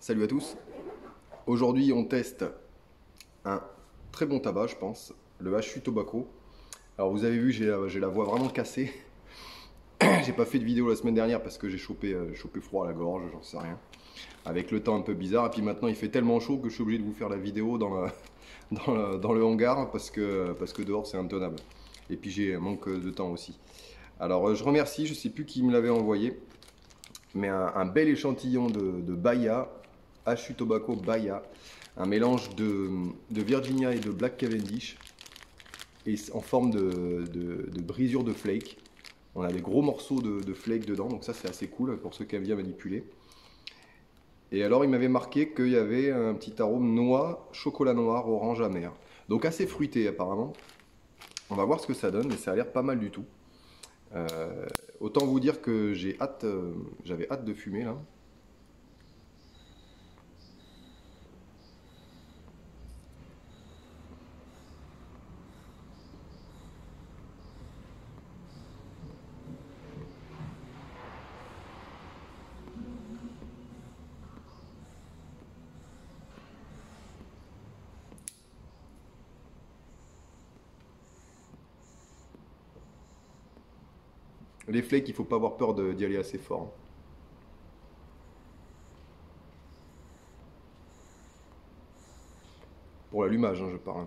Salut à tous. Aujourd'hui, on teste un très bon tabac, je pense, le Hachu Tobacco. Alors, vous avez vu, j'ai la voix vraiment cassée. J'ai pas fait de vidéo la semaine dernière parce que j'ai chopé froid à la gorge, j'en sais rien. Avec le temps un peu bizarre. Et puis maintenant, il fait tellement chaud que je suis obligé de vous faire la vidéo dans le hangar parce que dehors, c'est intenable. Et puis, j'ai un manque de temps aussi. Alors, je remercie, je sais plus qui me l'avait envoyé, mais un bel échantillon de Bahia. Hachu Tobacco Bahia, un mélange de Virginia et de Black Cavendish, et en forme de brisure de flake. On a des gros morceaux de flake dedans, donc ça c'est assez cool pour ceux qui aiment bien manipuler. Et alors il m'avait marqué qu'il y avait un petit arôme noix, chocolat noir, orange amer. Donc assez fruité apparemment. On va voir ce que ça donne, mais ça a l'air pas mal du tout. Autant vous dire que j'avais hâte de fumer là. Les flakes, il ne faut pas avoir peur d'y aller assez fort. Pour l'allumage, hein, je parle.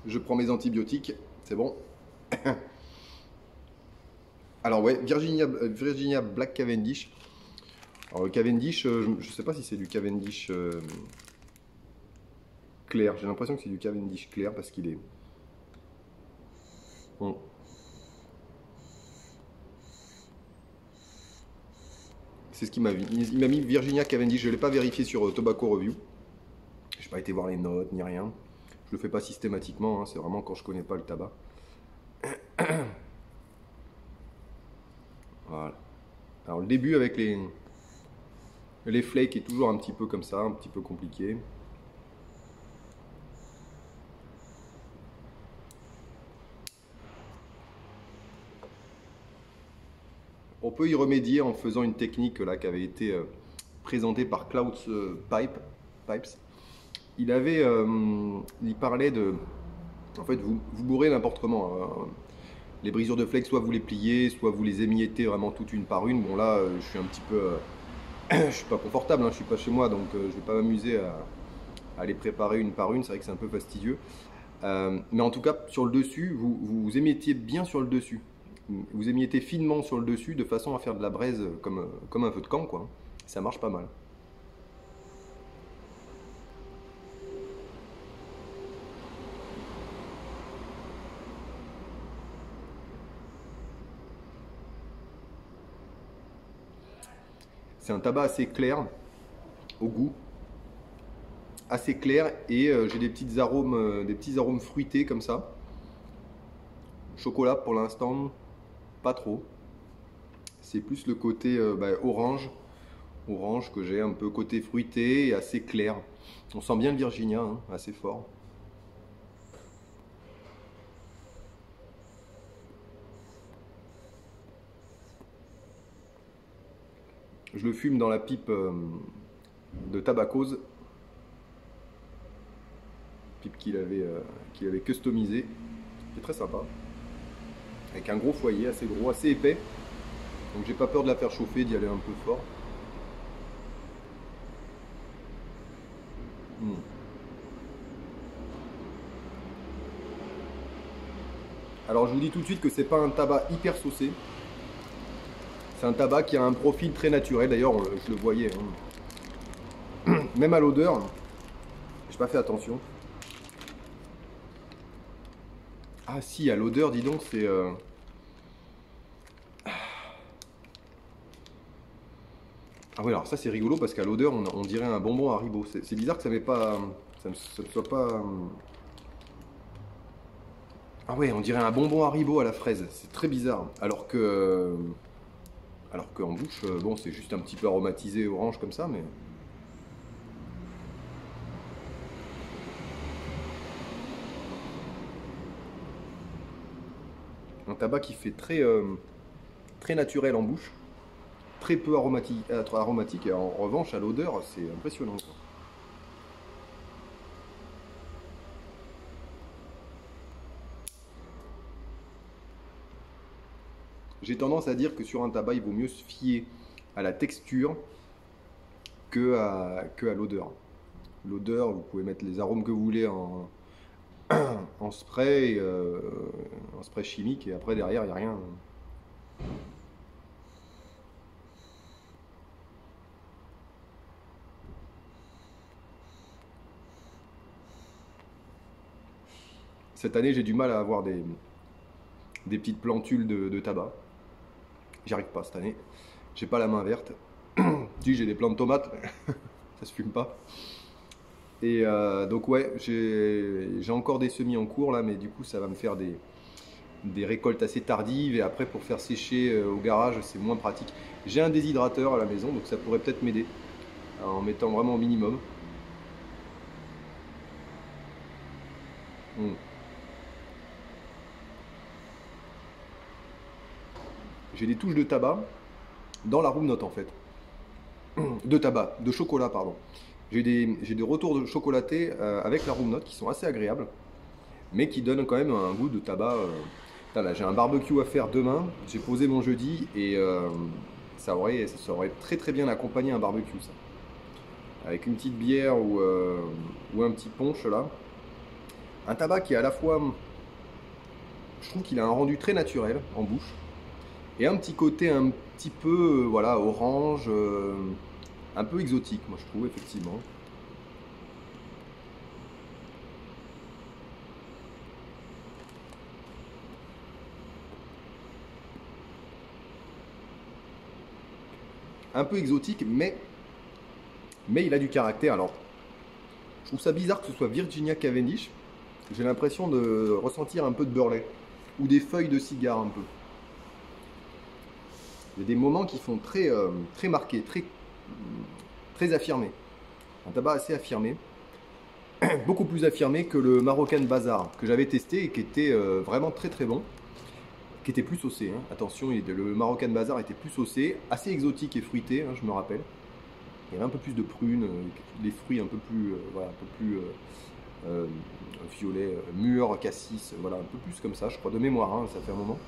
Je prends mes antibiotiques, c'est bon. Alors ouais, Virginia Black Cavendish. Alors le Cavendish, je ne sais pas si c'est du Cavendish clair. J'ai l'impression que c'est du Cavendish clair parce qu'il est... Bon. C'est ce qu'il m'a mis. Il m'a mis Virginia Cavendish. Je ne l'ai pas vérifié sur Tobacco Review. Je n'ai pas été voir les notes ni rien. Je le fais pas systématiquement. Hein. C'est vraiment quand je connais pas le tabac. Voilà. Alors le début avec les flakes est toujours un petit peu comme ça, un petit peu compliqué. On peut y remédier en faisant une technique là qui avait été présentée par Clouds Pipes. Il parlait de, en fait, vous bourrez n'importe comment. Hein. Les brisures de flakes, soit vous les pliez, soit vous les émiettez vraiment toutes une par une. Bon là, je suis un petit peu, je suis pas confortable, hein, je suis pas chez moi, donc je vais pas m'amuser à les préparer une par une. C'est vrai que c'est un peu fastidieux. Mais en tout cas, sur le dessus, vous émiettiez bien sur le dessus. Vous émiettez finement sur le dessus de façon à faire de la braise comme un feu de camp, quoi. Ça marche pas mal. C'est un tabac assez clair au goût, assez clair, et j'ai des petits arômes fruités comme ça. Chocolat pour l'instant, pas trop. C'est plus le côté orange que j'ai, un peu côté fruité et assez clair. On sent bien le Virginia, hein, assez fort. Je le fume dans la pipe de Tabacose, pipe qu'il avait customisée, qui est très sympa, avec un gros foyer assez gros, assez épais, donc j'ai pas peur de la faire chauffer, d'y aller un peu fort. Alors je vous dis tout de suite que c'est pas un tabac hyper saucé. C'est un tabac qui a un profil très naturel, d'ailleurs je le voyais. Hein. Même à l'odeur, j'ai pas fait attention. Ah si, à l'odeur, dis donc, c'est... Ah oui, alors ça c'est rigolo parce qu'à l'odeur, on dirait un bonbon Haribo. C'est bizarre que ça ne soit pas... Ah ouais, on dirait un bonbon Haribo à la fraise. C'est très bizarre. Alors qu'en bouche, bon, c'est juste un petit peu aromatisé orange comme ça, mais... tabac qui fait très naturel en bouche, très peu aromatique, et en revanche à l'odeur c'est impressionnant, quoi. J'ai tendance à dire que sur un tabac il vaut mieux se fier à la texture que à l'odeur. L'odeur, vous pouvez mettre les arômes que vous voulez en spray, en spray chimique, et après derrière il n'y a rien. Cette année j'ai du mal à avoir des petites plantules de tabac. J'y arrive pas cette année. J'ai pas la main verte. Si j'ai des plants de tomates, ça se fume pas. Et donc ouais, j'ai encore des semis en cours là, mais du coup ça va me faire des récoltes assez tardives, et après pour faire sécher au garage c'est moins pratique. J'ai un déshydrateur à la maison, donc ça pourrait peut-être m'aider en mettant vraiment au minimum. J'ai des touches de tabac dans la room note en fait. De chocolat pardon. J'ai des retours de chocolaté avec la room note qui sont assez agréables, mais qui donnent quand même un goût de tabac. Là, j'ai un barbecue à faire demain, j'ai posé mon jeudi, et ça aurait très bien accompagné un barbecue ça. Avec une petite bière ou un petit punch là. Un tabac qui est à la fois, je trouve qu'il a un rendu très naturel en bouche, et un petit côté un petit peu voilà, orange, un peu exotique moi je trouve effectivement. Un peu exotique, mais il a du caractère. Alors, je trouve ça bizarre que ce soit Virginia Cavendish. J'ai l'impression de ressentir un peu de burley ou des feuilles de cigare un peu. Il y a des moments qui font très marqués, très affirmés. Un tabac assez affirmé, beaucoup plus affirmé que le Marocan Bazar que j'avais testé et qui était vraiment très bon, qui était plus saucé. Hein. Attention, le Marocan Bazar était plus saucé, assez exotique et fruité, hein, je me rappelle. Il y avait un peu plus de prunes, des fruits un peu plus, voilà, un peu plus violet, mûr, cassis, voilà, un peu plus comme ça, je crois, de mémoire, hein, ça fait un moment.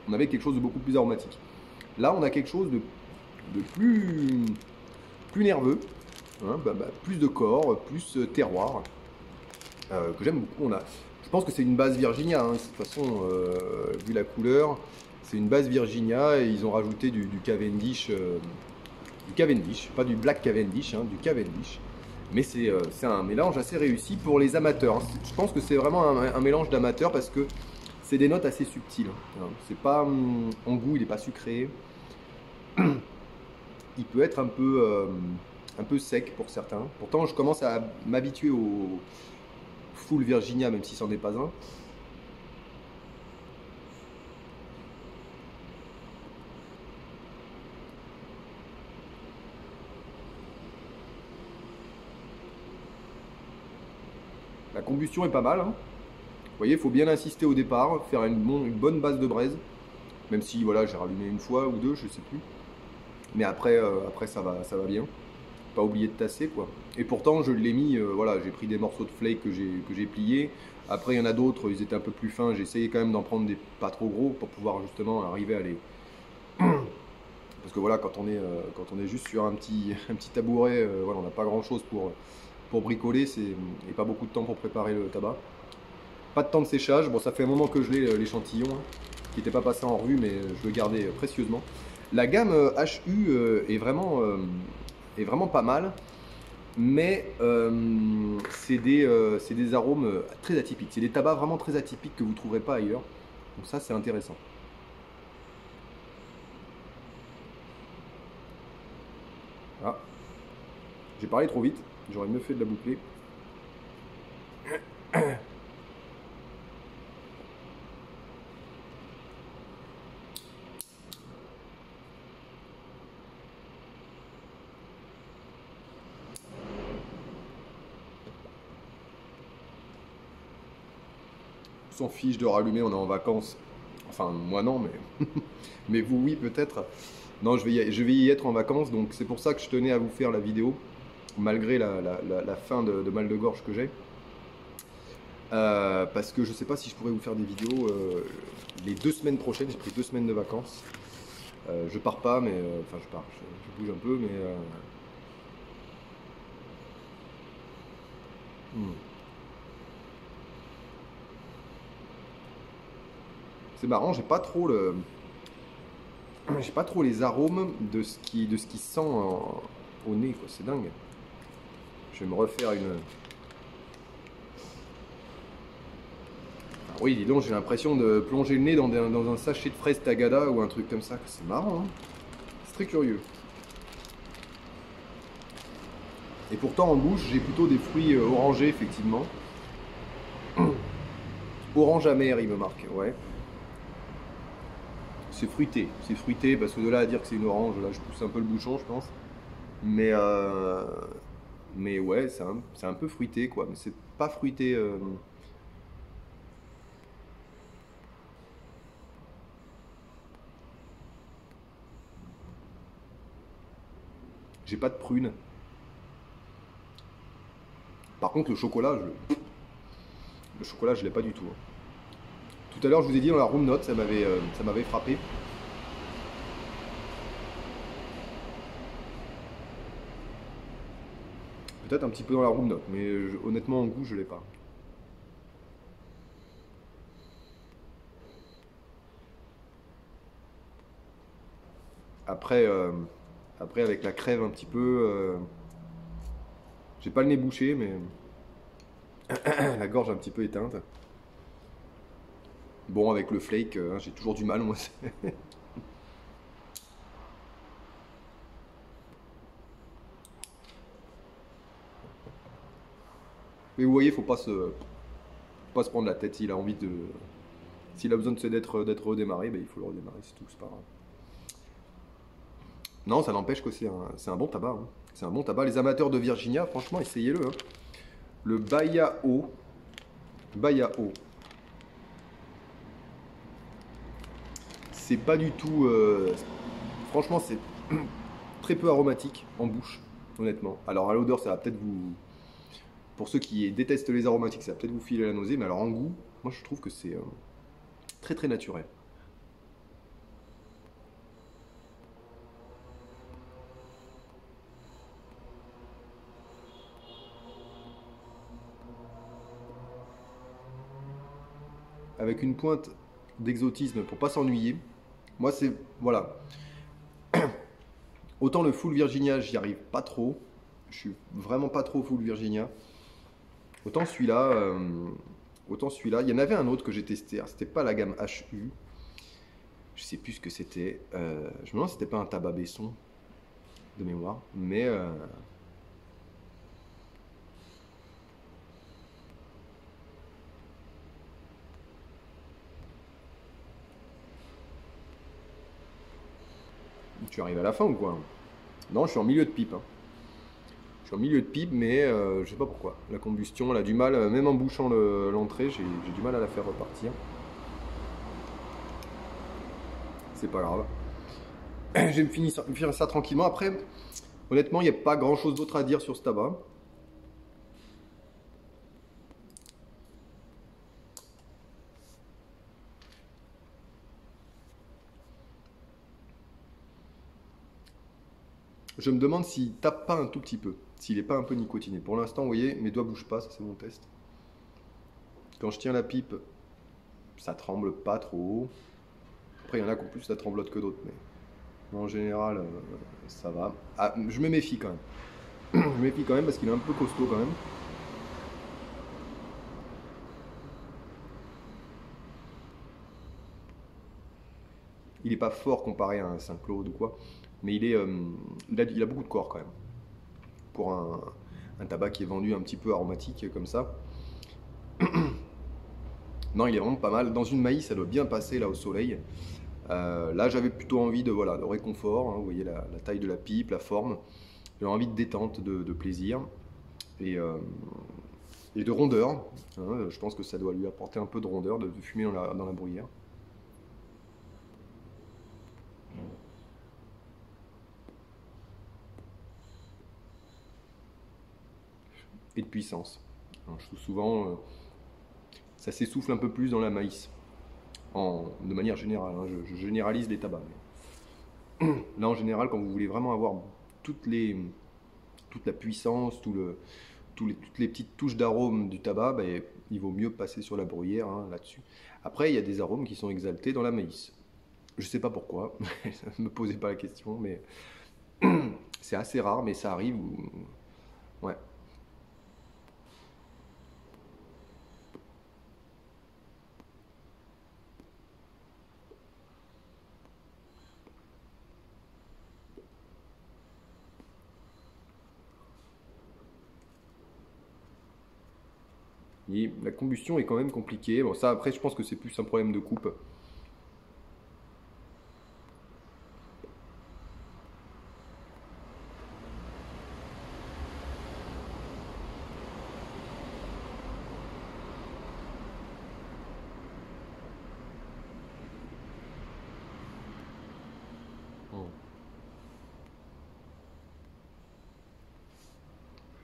On avait quelque chose de beaucoup plus aromatique. Là, on a quelque chose de plus nerveux, hein, plus de corps, plus terroir, que j'aime beaucoup. Je pense que c'est une base Virginia, hein, de toute façon, vu la couleur, c'est une base Virginia, et ils ont rajouté du Cavendish, pas du Black Cavendish, hein, du Cavendish. Mais c'est un mélange assez réussi pour les amateurs. Hein. Je pense que c'est vraiment un mélange d'amateurs parce que c'est des notes assez subtiles. Hein. C'est pas en goût, il n'est pas sucré. Il peut être un peu sec pour certains. Pourtant, je commence à m'habituer au full Virginia, même si c'en est pas un. La combustion est pas mal. Hein. Vous voyez, il faut bien insister au départ, faire une bonne base de braise. Même si voilà, j'ai rallumé une fois ou deux, je sais plus. Mais après ça va bien. Pas oublier de tasser quoi. Et pourtant je l'ai mis, voilà, j'ai pris des morceaux de flake que j'ai pliés. Après il y en a d'autres, ils étaient un peu plus fins. J'ai essayé quand même d'en prendre des pas trop gros pour pouvoir justement arriver à les. Parce que voilà, quand on est juste sur un petit tabouret, voilà, on n'a pas grand chose pour bricoler, et pas beaucoup de temps pour préparer le tabac. Pas de temps de séchage. Bon, ça fait un moment que je l'ai l'échantillon, hein, qui n'était pas passé en revue, mais je le gardais précieusement. La gamme HU est vraiment pas mal, mais c'est des arômes très atypiques. C'est des tabacs vraiment très atypiques que vous ne trouverez pas ailleurs. Donc ça, c'est intéressant. Ah, j'ai parlé trop vite, j'aurais mieux fait de la boucler. s'en fiche de rallumer, on est en vacances. Enfin, moi non, mais, mais vous, oui, peut-être. Non, je vais y être en vacances, donc c'est pour ça que je tenais à vous faire la vidéo, malgré la fin de mal de gorge que j'ai. Parce que je sais pas si je pourrais vous faire des vidéos les 2 semaines prochaines. J'ai pris 2 semaines de vacances. Je pars pas, mais enfin je pars, je bouge un peu, mais c'est marrant. J'ai pas trop les arômes de ce qui sent au nez, quoi. C'est dingue. Je vais me refaire une. Oui, dis donc, j'ai l'impression de plonger le nez dans un sachet de fraises Tagada ou un truc comme ça. C'est marrant, hein. C'est très curieux. Et pourtant, en bouche, j'ai plutôt des fruits orangés, effectivement. Orange amer, il me marque, ouais. C'est fruité parce que de là à dire que c'est une orange, là je pousse un peu le bouchon, je pense. Mais, mais ouais, c'est un peu fruité, quoi. Mais c'est pas fruité. J'ai pas de prune. Par contre, le chocolat, je l'ai pas du tout, hein. Tout à l'heure, je vous ai dit dans la room note, ça m'avait frappé. Peut-être un petit peu dans la room note, mais honnêtement, en goût, je l'ai pas. Après, après avec la crève un petit peu, j'ai pas le nez bouché, mais la gorge un petit peu éteinte. Bon, avec le flake, hein, j'ai toujours du mal, moi. Mais vous voyez, faut pas se prendre la tête. S'il a envie de, s'il a besoin d'être redémarré, ben, il faut le redémarrer, c'est tout, c'est pas grave. Non, ça n'empêche que c'est un bon tabac, hein. C'est un bon tabac. Les amateurs de Virginia, franchement, essayez-le, hein. Le Bayao. Bayao. C'est pas du tout. Franchement, c'est très peu aromatique en bouche, honnêtement. Alors à l'odeur, ça va peut-être vous. Pour ceux qui détestent les aromatiques, ça va peut-être vous filer la nausée, mais alors en goût, moi je trouve que c'est très très naturel. Avec une pointe d'exotisme pour pas s'ennuyer. Moi, c'est. Voilà. Autant le full Virginia, j'y arrive pas trop. Je suis vraiment pas trop full Virginia. Autant celui-là. Autant celui-là. Il y en avait un autre que j'ai testé. C'était pas la gamme HU. Je sais plus ce que c'était. Je me demande si c'était pas un tabac Besson de mémoire. Mais. Tu arrives à la fin ou quoi? Non, je suis en milieu de pipe, hein. Je suis en milieu de pipe, mais je sais pas pourquoi. La combustion, elle a du mal, même en bouchant l'entrée, j'ai du mal à la faire repartir. C'est pas grave. Je vais me finir ça tranquillement. Après, honnêtement, il n'y a pas grand chose d'autre à dire sur ce tabac. Je me demande s'il tape pas un tout petit peu, s'il n'est pas un peu nicotiné. Pour l'instant, vous voyez, mes doigts bougent pas, ça c'est mon test. Quand je tiens la pipe, ça tremble pas trop. Après, il y en a qui ont plus ça tremblote que d'autres, mais en général, ça va. Ah, je me méfie quand même. Je me méfie quand même parce qu'il est un peu costaud quand même. Il n'est pas fort comparé à un Saint-Claude ou quoi, mais il a beaucoup de corps quand même. Pour un tabac qui est vendu un petit peu aromatique comme ça. Non, il est vraiment pas mal. Dans une maïs, ça doit bien passer là au soleil. Là, j'avais plutôt envie de, voilà, de réconfort, hein. Vous voyez la taille de la pipe, la forme. J'avais envie de détente, de plaisir. Et et de rondeur. Hein, je pense que ça doit lui apporter un peu de rondeur de fumer dans la bruyère. Et de puissance. Alors, je trouve souvent, ça s'essouffle un peu plus dans la maïs, de manière générale. Hein, je généralise les tabacs. Là, en général, quand vous voulez vraiment avoir toute la puissance, toutes les petites touches d'arôme du tabac, ben, il vaut mieux passer sur la bruyère hein, là-dessus. Après, il y a des arômes qui sont exaltés dans la maïs. Je ne sais pas pourquoi, ne me posez pas la question, mais c'est assez rare, mais ça arrive. Ouais. Et la combustion est quand même compliquée. Bon, ça, après, je pense que c'est plus un problème de coupe.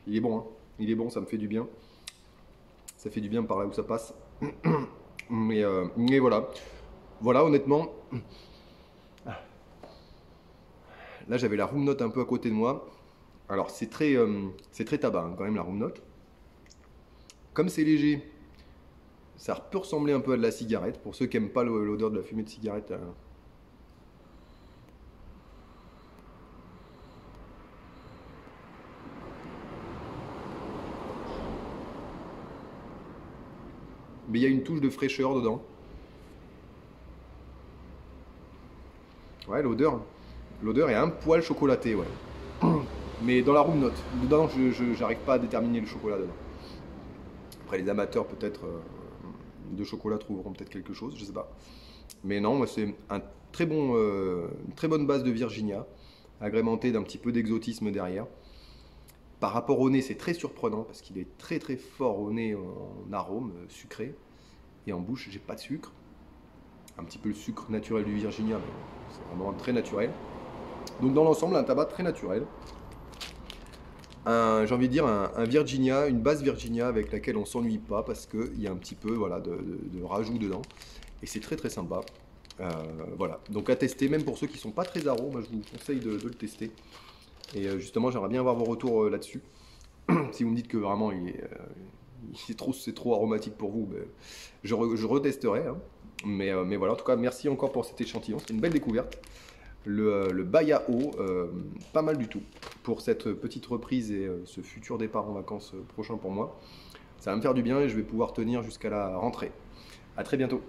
Il est bon, hein. Il est bon, ça me fait du bien. Ça fait du bien par là où ça passe. Mais voilà. Voilà, honnêtement. Là, j'avais la room note un peu à côté de moi. Alors, c'est très tabac, hein, quand même, la room note. Comme c'est léger, ça peut ressembler un peu à de la cigarette. Pour ceux qui n'aiment pas l'odeur de la fumée de cigarette. Mais il y a une touche de fraîcheur dedans. Ouais, l'odeur est un poil chocolatée, ouais. Mais dans la room note. Dedans, je n'arrive pas à déterminer le chocolat dedans. Après, les amateurs peut-être de chocolat trouveront peut-être quelque chose, je sais pas. Mais non, moi c'est une très bonne base de Virginia, agrémentée d'un petit peu d'exotisme derrière. Par rapport au nez, c'est très surprenant parce qu'il est très très fort au nez en arôme sucré. Et en bouche, j'ai pas de sucre. Un petit peu le sucre naturel du Virginia, mais c'est vraiment très naturel. Donc dans l'ensemble, un tabac très naturel. J'ai envie de dire un Virginia, une base Virginia avec laquelle on s'ennuie pas parce qu'il y a un petit peu voilà, de rajout dedans. Et c'est très très sympa. Voilà, donc à tester, même pour ceux qui sont pas très aros, moi je vous conseille de le tester. Et justement, j'aimerais bien avoir vos retours là-dessus. Si vous me dites que vraiment c'est trop aromatique pour vous, ben, je retesterai. Hein. Mais voilà, en tout cas, merci encore pour cet échantillon. C'est une belle découverte. Le Bayao, pas mal du tout pour cette petite reprise et ce futur départ en vacances prochain pour moi. Ça va me faire du bien et je vais pouvoir tenir jusqu'à la rentrée. À très bientôt.